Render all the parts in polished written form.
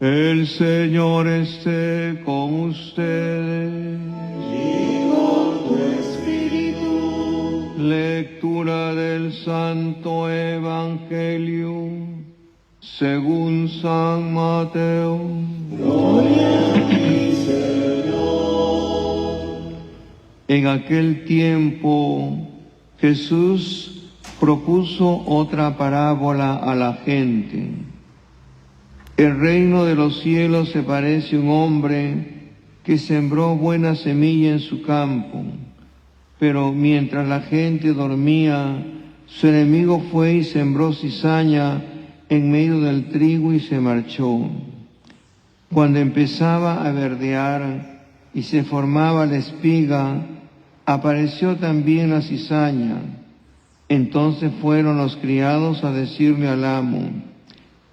El Señor esté con ustedes. Y con tu espíritu. Lectura del Santo Evangelio según San Mateo. Gloria a ti, Señor. En aquel tiempo Jesús propuso otra parábola a la gente. El reino de los cielos se parece a un hombre que sembró buena semilla en su campo, pero mientras la gente dormía, su enemigo fue y sembró cizaña en medio del trigo y se marchó. Cuando empezaba a verdear y se formaba la espiga, apareció también la cizaña. Entonces fueron los criados a decirle al amo: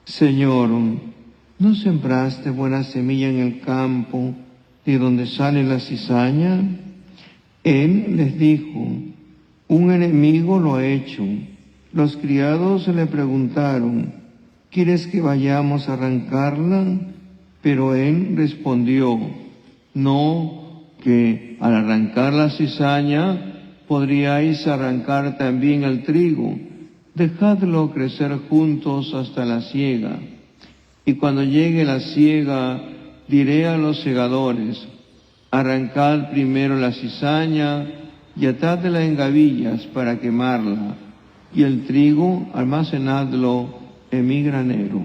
Señor, ¿no sembraste buena semilla en el campo de donde sale la cizaña? Él les dijo: un enemigo lo ha hecho. Los criados le preguntaron: ¿quieres que vayamos a arrancarla? Pero él respondió: no, que al arrancar la cizaña podríais arrancar también el trigo. Dejadlo crecer juntos hasta la siega. Y cuando llegue la siega, diré a los segadores: arrancad primero la cizaña y atadla en gavillas para quemarla, y el trigo almacenadlo en mi granero.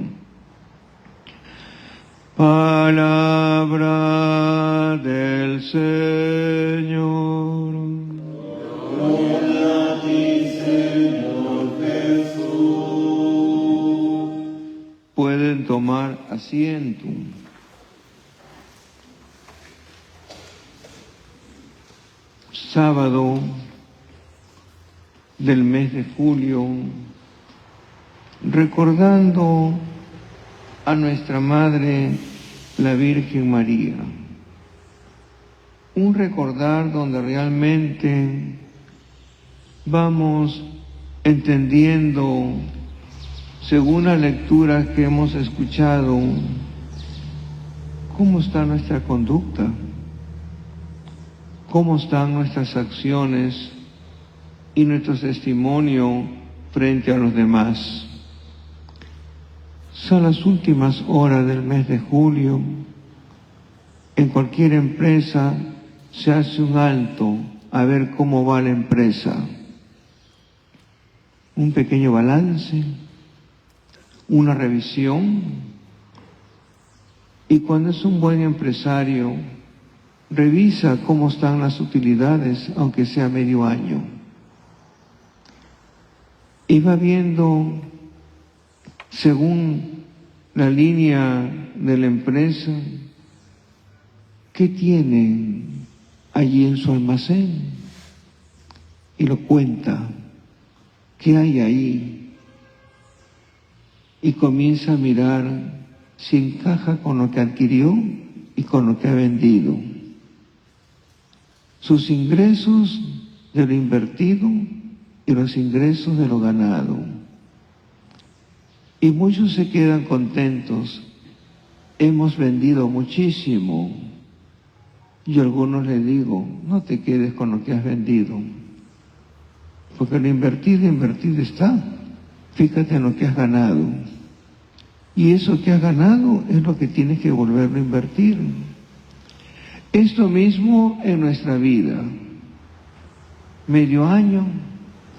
Palabra del Señor. Gloria a ti, Señor Jesús. Pueden tomar asiento. Sábado del mes de julio, recordando a nuestra Madre, la Virgen María. Un recordar donde realmente vamos entendiendo, según las lecturas que hemos escuchado, cómo está nuestra conducta, cómo están nuestras acciones y nuestro testimonio frente a los demás. Son las últimas horas del mes de julio. En cualquier empresa se hace un alto a ver cómo va la empresa. Un pequeño balance, una revisión. Y cuando es un buen empresario, revisa cómo están las utilidades, aunque sea medio año. Y va viendo, según la línea de la empresa, qué tienen allí en su almacén. Y lo cuenta, qué hay ahí. Y comienza a mirar si encaja con lo que adquirió y con lo que ha vendido. Sus ingresos de lo invertido y los ingresos de lo ganado. Y muchos se quedan contentos. Hemos vendido muchísimo. Y a algunos les digo: no te quedes con lo que has vendido, porque lo invertido está. Fíjate en lo que has ganado. Y eso que has ganado es lo que tienes que volverlo a invertir. Esto mismo en nuestra vida. Medio año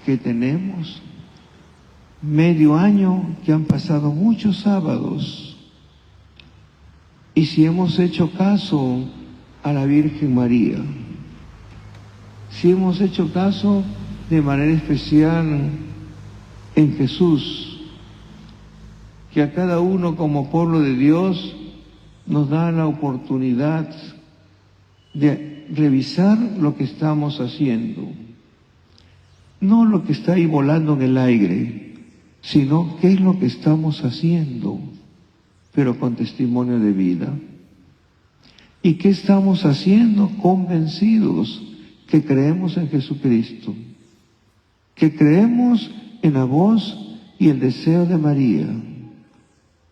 que tenemos, medio año que han pasado muchos sábados. Y si hemos hecho caso a la Virgen María, si hemos hecho caso de manera especial en Jesús, que a cada uno como pueblo de Dios nos da la oportunidad de revisar lo que estamos haciendo. No lo que está ahí volando en el aire, sino qué es lo que estamos haciendo, pero con testimonio de vida. ¿Y qué estamos haciendo? Convencidos que creemos en Jesucristo, que creemos en la voz y el deseo de María.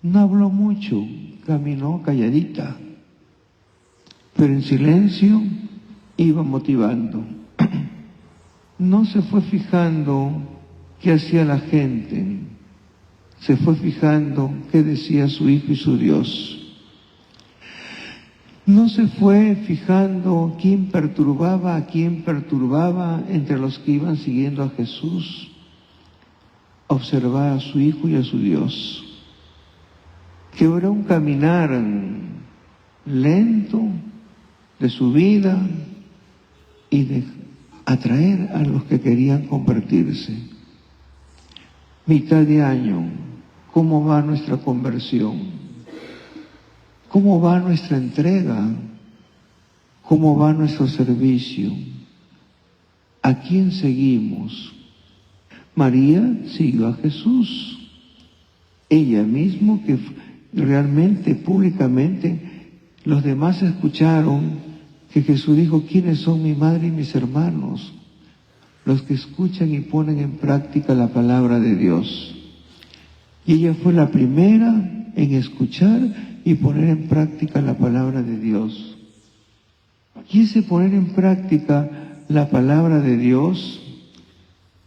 No habló mucho, caminó calladita, pero en silencio iba motivando. No se fue fijando qué hacía la gente, se fue fijando qué decía su Hijo y su Dios. No se fue fijando quién perturbaba a quién perturbaba entre los que iban siguiendo a Jesús. Observaba a su Hijo y a su Dios, que era un caminar lento de su vida y de atraer a los que querían convertirse. Mitad de año, ¿cómo va nuestra conversión? ¿Cómo va nuestra entrega? ¿Cómo va nuestro servicio? ¿A quién seguimos? María siguió a Jesús. Ella misma, que realmente, públicamente, los demás escucharon que Jesús dijo: ¿quiénes son mi madre y mis hermanos? Los que escuchan y ponen en práctica la palabra de Dios. Y ella fue la primera en escuchar y poner en práctica la palabra de Dios. Y ese poner en práctica la palabra de Dios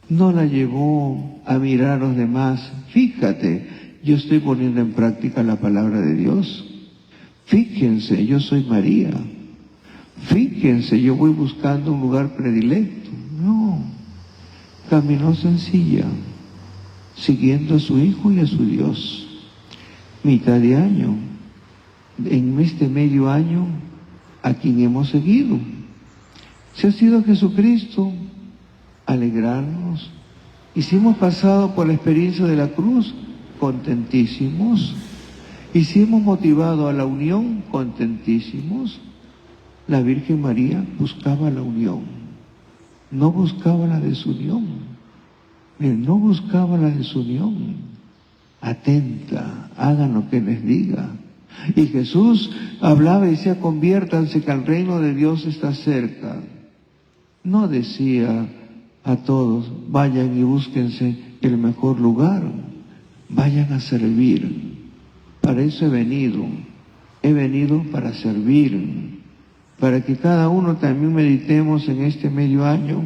no la llevó a mirar a los demás. Fíjate, yo estoy poniendo en práctica la palabra de Dios. Fíjense, yo soy María. Fíjense, yo voy buscando un lugar predilecto. No, caminó sencilla, siguiendo a su Hijo y a su Dios. Mitad de año, en este medio año, a quien hemos seguido. Si ha sido Jesucristo, alegrarnos. Y si hemos pasado por la experiencia de la cruz, contentísimos. Y si hemos motivado a la unión, contentísimos. La Virgen María buscaba la unión, no buscaba la desunión. No buscaba la desunión. Atenta, hagan lo que les diga. Y Jesús hablaba y decía: conviértanse, que el reino de Dios está cerca. No decía a todos: vayan y búsquense el mejor lugar, vayan a servir. Para eso he venido para servir, para que cada uno también meditemos en este medio año.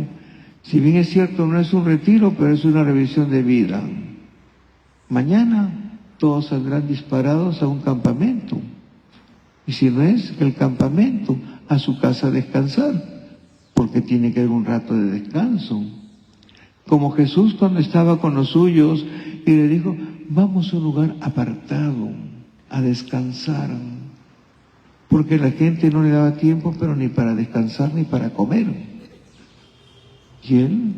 Si bien es cierto, no es un retiro, pero es una revisión de vida. Mañana todos saldrán disparados a un campamento, y si no es el campamento, a su casa a descansar, porque tiene que haber un rato de descanso. Como Jesús cuando estaba con los suyos y le dijo: vamos a un lugar apartado a descansar, porque la gente no le daba tiempo, pero ni para descansar ni para comer. Y él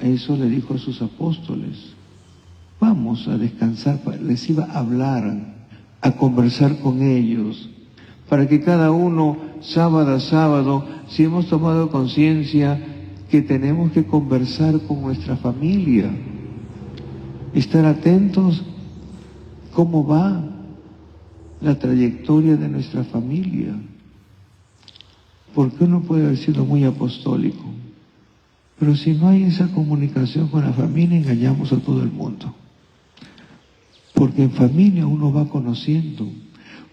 eso le dijo a sus apóstoles: vamos a descansar. Les iba a hablar, a conversar con ellos, para que cada uno, sábado a sábado, si hemos tomado conciencia que tenemos que conversar con nuestra familia, estar atentos cómo va la trayectoria de nuestra familia, porque uno puede haber sido muy apostólico, pero si no hay esa comunicación con la familia, engañamos a todo el mundo, porque en familia uno va conociendo.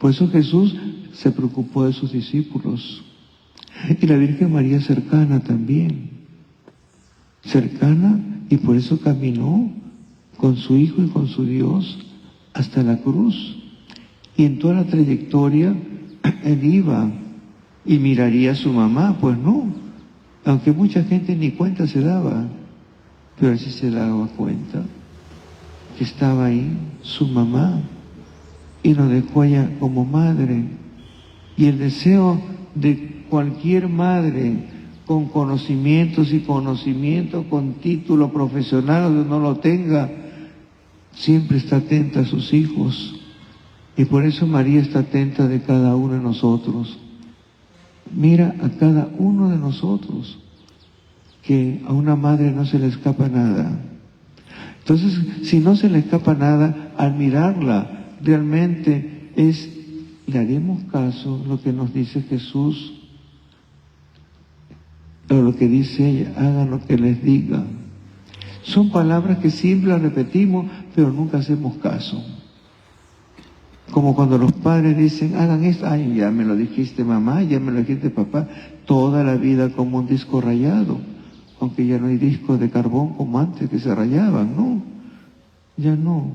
Por eso Jesús se preocupó de sus discípulos, y la Virgen María cercana también, cercana, y por eso caminó con su Hijo y con su Dios hasta la cruz. Y en toda la trayectoria él iba y miraría a su mamá. Pues no, aunque mucha gente ni cuenta se daba, pero él sí se daba cuenta que estaba ahí su mamá, y nos dejó ella como madre. Y el deseo de cualquier madre con conocimientos y conocimiento, con título profesional o no lo tenga, siempre está atenta a sus hijos. Y por eso María está atenta de cada uno de nosotros. Mira a cada uno de nosotros, que a una madre no se le escapa nada. Entonces, si no se le escapa nada, al mirarla, realmente le haremos caso lo que nos dice Jesús, o lo que dice ella: hagan lo que les diga. Son palabras que siempre las repetimos, pero nunca hacemos caso. como cuando los padres dicen, hagan esto, ay, ya me lo dijiste mamá, ya me lo dijiste papá, toda la vida como un disco rayado, aunque ya no hay discos de carbón como antes que se rayaban, ¿no? Ya no.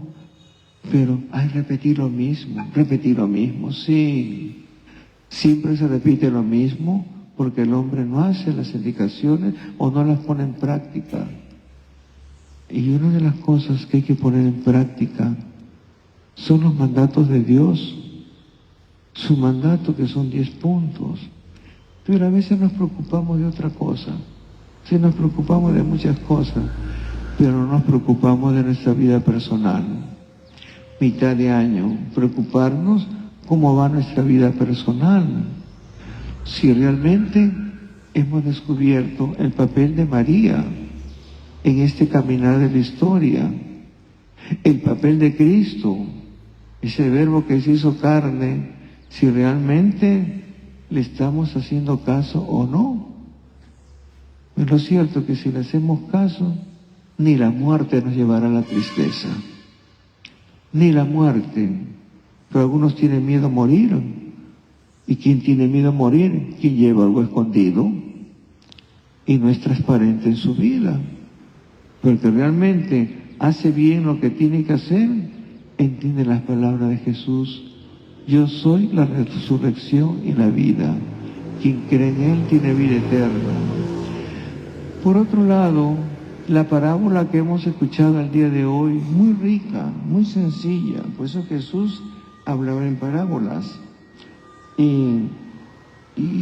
Pero hay repetir lo mismo, sí. Siempre se repite lo mismo porque el hombre no hace las indicaciones o no las pone en práctica. Y una de las cosas que hay que poner en práctica son los mandatos de Dios, su mandato que son 10 puntos. Pero a veces nos preocupamos de otra cosa, sí nos preocupamos de muchas cosas, pero no nos preocupamos de nuestra vida personal. Mitad de año, preocuparnos cómo va nuestra vida personal. Si realmente hemos descubierto el papel de María en este caminar de la historia, el papel de Cristo, ese verbo que se hizo carne, si realmente le estamos haciendo caso o no. Es lo cierto que si le hacemos caso, ni la muerte nos llevará a la tristeza, ni la muerte. Pero algunos tienen miedo a morir. ¿Y quién tiene miedo a morir? Quien lleva algo escondido y no es transparente en su vida. Pero el que realmente hace bien lo que tiene que hacer, entiende las palabras de Jesús. Yo soy la resurrección y la vida. Quien cree en Él tiene vida eterna. Por otro lado, la parábola que hemos escuchado el día de hoy, muy rica, muy sencilla. Por eso Jesús hablaba en parábolas. Y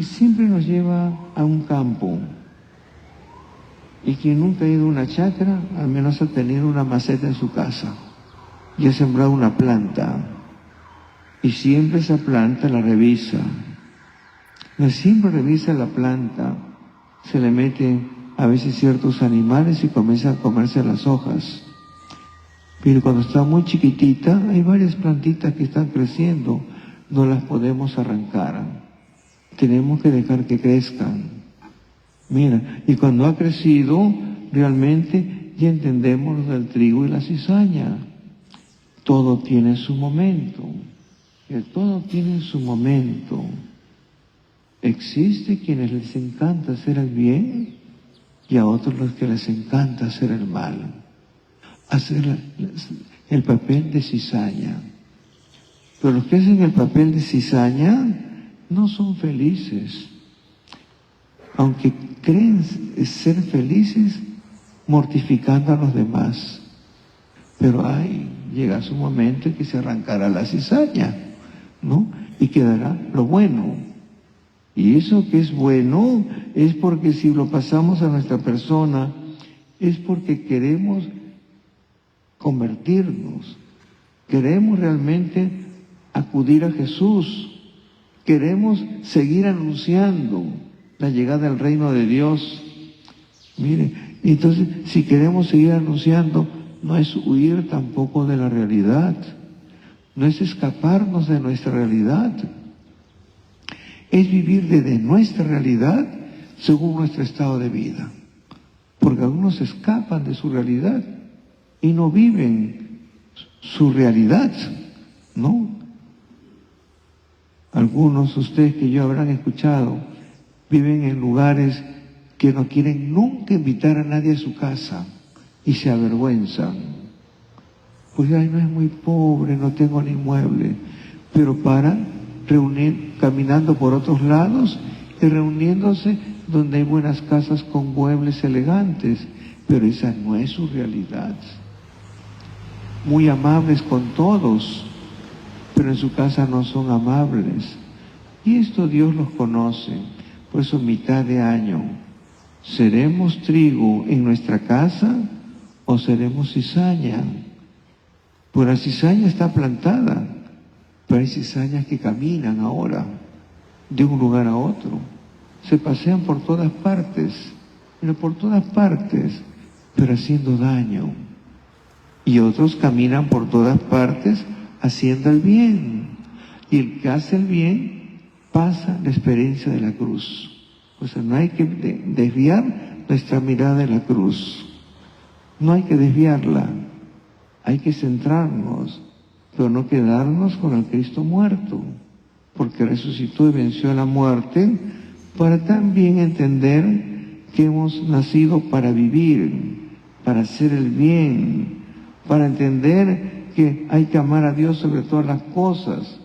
siempre nos lleva a un campo. Y quien nunca ha ido a una chacra, al menos ha tenido una maceta en su casa y ha sembrado una planta. Y siempre esa planta la revisa. Siempre revisa la planta. Se le mete a veces ciertos animales y comienza a comerse las hojas. Pero cuando está muy chiquitita, hay varias plantitas que están creciendo. No las podemos arrancar. Tenemos que dejar que crezcan. Mira, y cuando ha crecido, realmente ya entendemos lo del trigo y la cizaña. Todo tiene su momento. Todo tiene su momento. Existe quienes les encanta hacer el bien y a otros los que les encanta hacer el mal. Hacer el papel de cizaña. Pero los que hacen el papel de cizaña no son felices. Aunque creen ser felices mortificando a los demás. Pero llega su momento en que se arrancará la cizaña, ¿no? Y quedará lo bueno. Y eso que es bueno es porque si lo pasamos a nuestra persona, es porque queremos convertirnos. Queremos realmente acudir a Jesús. Queremos seguir anunciando la llegada del reino de Dios. Mire, entonces si queremos seguir anunciando, no es huir tampoco de la realidad, no es escaparnos de nuestra realidad, es vivir desde nuestra realidad según nuestro estado de vida, porque algunos escapan de su realidad y no viven su realidad, ¿no? Algunos de ustedes que yo habrán escuchado viven en lugares que no quieren nunca invitar a nadie a su casa y se avergüenzan. Pues no es muy pobre, no tengo ni mueble, pero paran caminando por otros lados y reuniéndose donde hay buenas casas con muebles elegantes, pero esa no es su realidad. Muy amables con todos, pero en su casa no son amables. Y esto Dios los conoce. Por eso mitad de año, ¿seremos trigo en nuestra casa o seremos cizaña? Pues la cizaña está plantada, pero hay cizañas que caminan ahora de un lugar a otro. Se pasean por todas partes, pero haciendo daño. Y otros caminan por todas partes haciendo el bien. Y el que hace el bien pasa la experiencia de la cruz. O sea, no hay que desviar nuestra mirada de la cruz. No hay que desviarla. Hay que centrarnos pero no quedarnos con el Cristo muerto, porque resucitó y venció a la muerte, para también entender que hemos nacido para vivir, para hacer el bien, para entender que hay que amar a Dios sobre todas las cosas,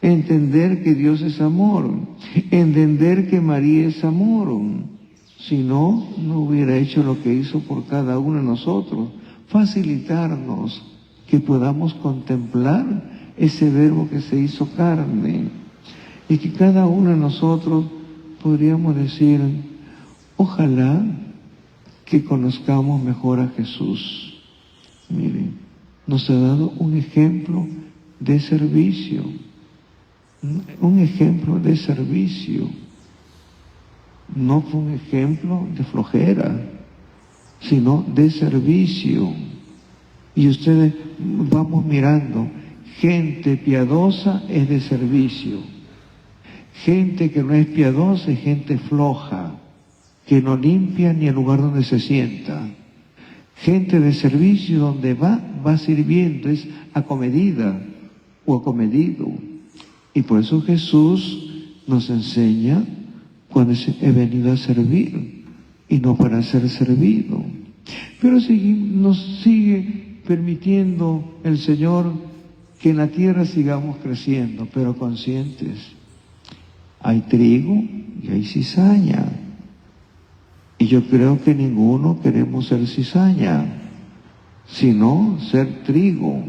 entender que Dios es amor, entender que María es amor. Si no, no hubiera hecho lo que hizo por cada uno de nosotros, facilitarnos que podamos contemplar ese verbo que se hizo carne, y que cada uno de nosotros podríamos decir, ojalá que conozcamos mejor a Jesús. Miren, nos ha dado un ejemplo de servicio, un ejemplo de servicio. No fue un ejemplo de flojera, sino de servicio. Y ustedes vamos mirando, gente piadosa es de servicio. Gente que no es piadosa es gente floja, que no limpia ni el lugar donde se sienta. Gente de servicio donde va sirviendo, es acomedida o acomedido. Y por eso Jesús nos enseña cuando he venido a servir y no para ser servido. Pero nos sigue permitiendo el Señor que en la tierra sigamos creciendo, pero conscientes. Hay trigo y hay cizaña. Y yo creo que ninguno queremos ser cizaña, sino ser trigo.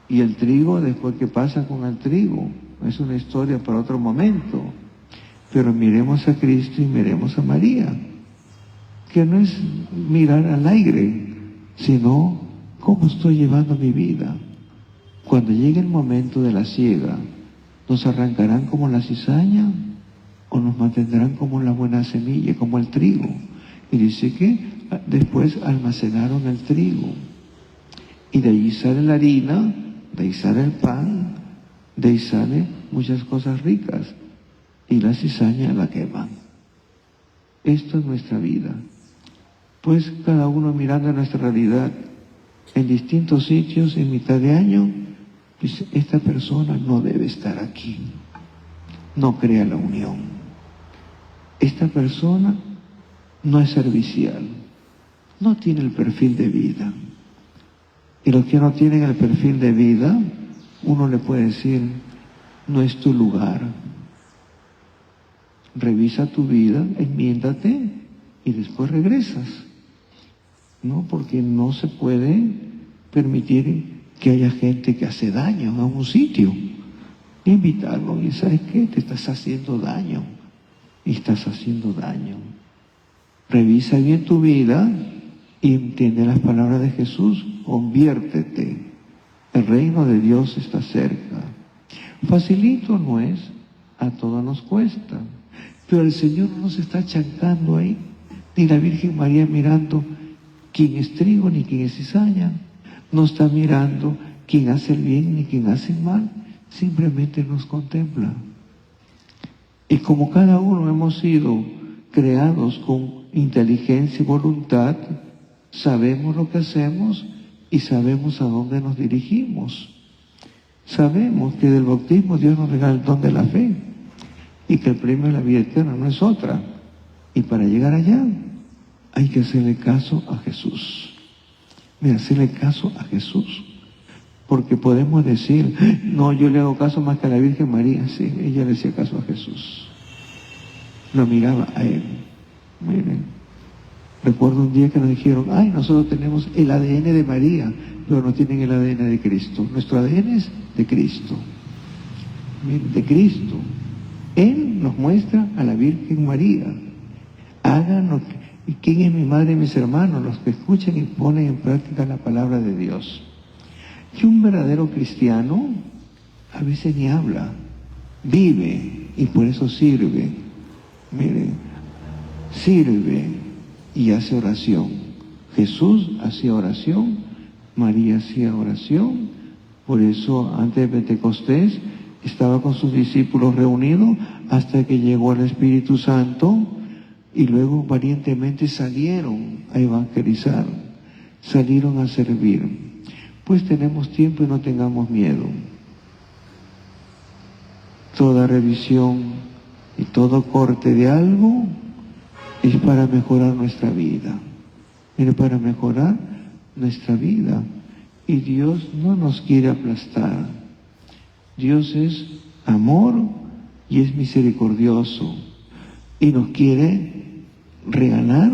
Y el trigo, después, ¿qué pasa con el trigo? Es una historia para otro momento. Pero miremos a Cristo y miremos a María, que no es mirar al aire, sino cómo estoy llevando mi vida. Cuando llegue el momento de la siega, ¿nos arrancarán como la cizaña o nos mantendrán como la buena semilla, como el trigo? Y dice que después almacenaron el trigo. Y de ahí sale la harina, de ahí sale el pan, de ahí salen muchas cosas ricas. Y la cizaña la queman. Esto es nuestra vida. Pues cada uno mirando nuestra realidad en distintos sitios en mitad de año, dice, esta persona no debe estar aquí. No crea la unión. Esta persona no es servicial. No tiene el perfil de vida. Y los que no tienen el perfil de vida, uno le puede decir, no es tu lugar. Revisa tu vida, enmiéndate y después regresas. No, porque no se puede permitir que haya gente que hace daño a un sitio. Invitarlo y ¿sabes qué? Te estás haciendo daño. Y estás haciendo daño. Revisa bien tu vida y entiende las palabras de Jesús. Conviértete. El reino de Dios está cerca. Facilito no es, a todos nos cuesta. Pero el Señor no nos está chancando ahí, ni la Virgen María mirando quién es trigo ni quién es cizaña. No está mirando quién hace el bien ni quién hace el mal. Simplemente nos contempla. Y como cada uno hemos sido creados con inteligencia y voluntad, sabemos lo que hacemos y sabemos a dónde nos dirigimos. Sabemos que del bautismo Dios nos regala el don de la fe y que el premio de la vida eterna no es otra. Y para llegar allá hay que hacerle caso a Jesús. Mira, hacerle caso a Jesús. Porque podemos decir, no, yo le hago caso más que a la Virgen María. Sí, ella le hacía caso a Jesús. Lo miraba a él. Miren, recuerdo un día que nos dijeron, ay, nosotros tenemos el ADN de María, pero no tienen el ADN de Cristo. Nuestro ADN es de Cristo. Miren, de Cristo. Él nos muestra a la Virgen María. Hagan lo que... ¿Y quién es mi madre y mis hermanos? Los que escuchen y ponen en práctica la palabra de Dios. Que un verdadero cristiano a veces ni habla, vive y por eso sirve. Mire, sirve y hace oración. Jesús hacía oración, María hacía oración, por eso antes de Pentecostés estaba con sus discípulos reunidos hasta que llegó el Espíritu Santo y luego valientemente salieron a evangelizar, salieron a servir. pues tenemos tiempo y no tengamos miedo. Toda revisión y todo corte de algo es para mejorar nuestra vida. Mire, para mejorar nuestra vida. Y Dios no nos quiere aplastar. Dios es amor y es misericordioso. Y nos quiere regalar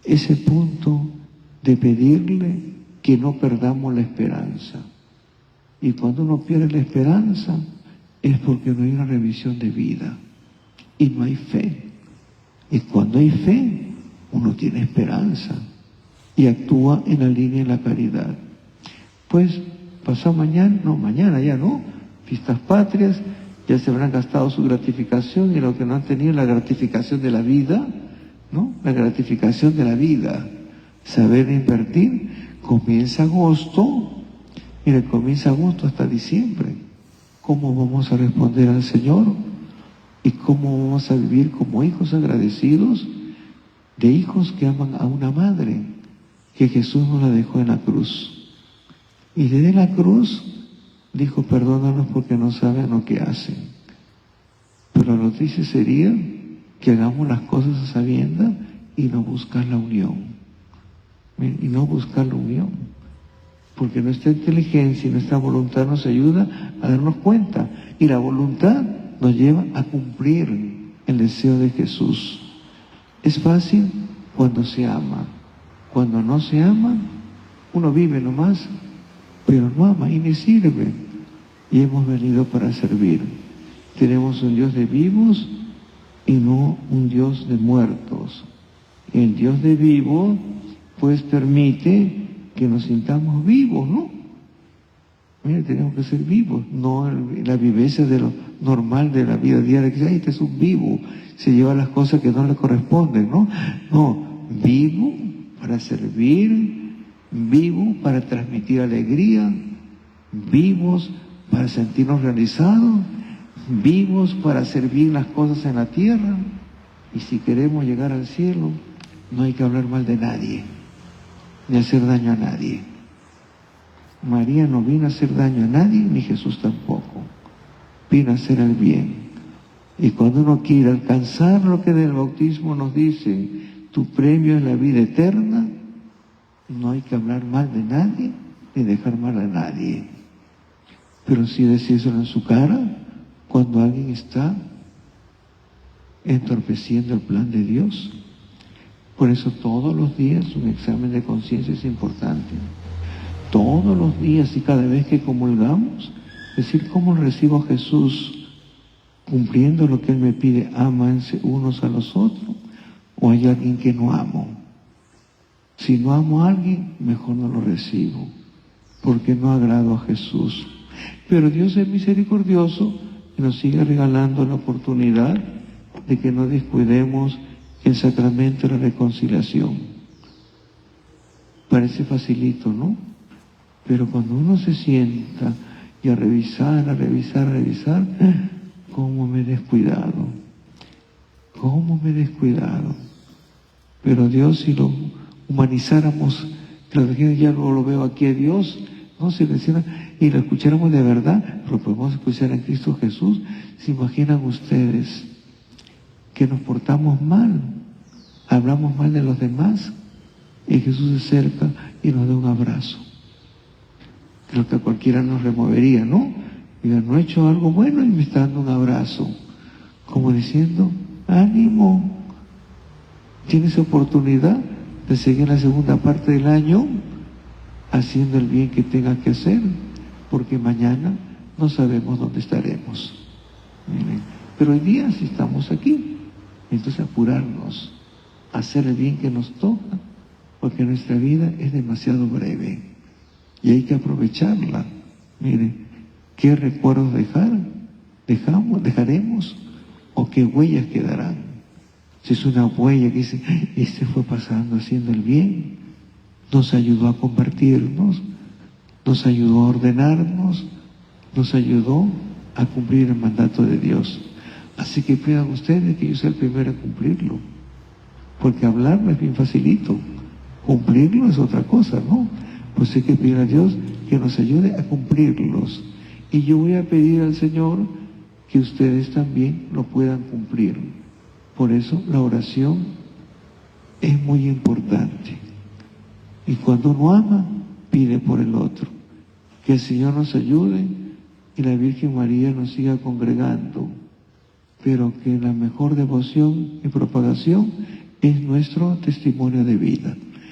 ese punto de pedirle que no perdamos la esperanza. Y cuando uno pierde la esperanza es porque no hay una revisión de vida y no hay fe. Y cuando hay fe, uno tiene esperanza y actúa en la línea de la caridad. Pues pasado mañana ya no, fiestas patrias, ya se habrán gastado su gratificación y lo que no han tenido la gratificación de la vida, ¿no? La gratificación de la vida, saber invertir. Comienza agosto, mire, comienza agosto hasta diciembre. ¿Cómo vamos a responder al Señor? ¿Y cómo vamos a vivir como hijos agradecidos de hijos que aman a una madre que Jesús nos la dejó en la cruz? Y desde la cruz dijo, perdónanos porque no saben lo que hacen. Pero la noticia sería que hagamos las cosas a sabiendas y no buscar la unión. Y no buscar la unión. Porque nuestra inteligencia y nuestra voluntad nos ayuda a darnos cuenta. Y la voluntad nos lleva a cumplir el deseo de Jesús. Es fácil cuando se ama. Cuando no se ama, uno vive nomás, pero no ama y ni sirve. Y hemos venido para servir. Tenemos un Dios de vivos y no un Dios de muertos. El Dios de vivos, pues permite que nos sintamos vivos, ¿no? Mira, tenemos que ser vivos, no la vivencia de lo normal de la vida diaria, que este es un vivo, se lleva las cosas que no le corresponden, ¿no? No, vivo para servir, vivo para transmitir alegría, vivos para sentirnos realizados, vivos para hacer bien las cosas en la tierra. Y si queremos llegar al cielo, no hay que hablar mal de nadie, ni hacer daño a nadie. María no vino a hacer daño a nadie, ni Jesús tampoco. Vino a hacer el bien. Y cuando uno quiere alcanzar lo que del bautismo nos dice, tu premio es la vida eterna, no hay que hablar mal de nadie, ni dejar mal a nadie. Pero sí decírselo en su cara cuando alguien está entorpeciendo el plan de Dios. Por eso todos los días un examen de conciencia es importante. Todos los días y cada vez que comulgamos, decir cómo recibo a Jesús cumpliendo lo que Él me pide, ámanse unos a los otros, o hay alguien que no amo. Si no amo a alguien, mejor no lo recibo, porque no agrado a Jesús. Pero Dios es misericordioso y nos sigue regalando la oportunidad de que no descuidemos el sacramento de la reconciliación. Parece facilito, ¿no? Pero cuando uno se sienta y a revisar, ¿cómo me he descuidado? ¿Cómo me he descuidado? Pero Dios, si lo humanizáramos, que la gente ya lo veo aquí a Dios, no se menciona, y lo escucháramos de verdad, lo podemos escuchar en Cristo Jesús. ¿Se imaginan ustedes que nos portamos mal, hablamos mal de los demás, y Jesús se acerca y nos da un abrazo? Creo que a cualquiera nos removería, ¿no? Diga, no he hecho algo bueno y me está dando un abrazo, como diciendo, ánimo, tienes oportunidad de seguir la segunda parte del año haciendo el bien que tengas que hacer, porque mañana no sabemos dónde estaremos. Miren, pero hoy día sí estamos aquí, entonces apurarnos, hacer el bien que nos toca, porque nuestra vida es demasiado breve y hay que aprovecharla. Mire, ¿qué recuerdos dejaremos o qué huellas quedarán? Si es una huella que dice, este fue pasando haciendo el bien, nos ayudó a convertirnos, nos ayudó a ordenarnos, nos ayudó a cumplir el mandato de Dios. Así que pidan ustedes que yo sea el primero a cumplirlo, porque hablarlo es bien facilito, cumplirlo es otra cosa, ¿no? Pues hay que pedir a Dios que nos ayude a cumplirlos. Y yo voy a pedir al Señor que ustedes también lo puedan cumplir. Por eso la oración es muy importante. Y cuando uno ama, pide por el otro. Que el Señor nos ayude y la Virgen María nos siga congregando. Pero que la mejor devoción y propagación es nuestro testimonio de vida.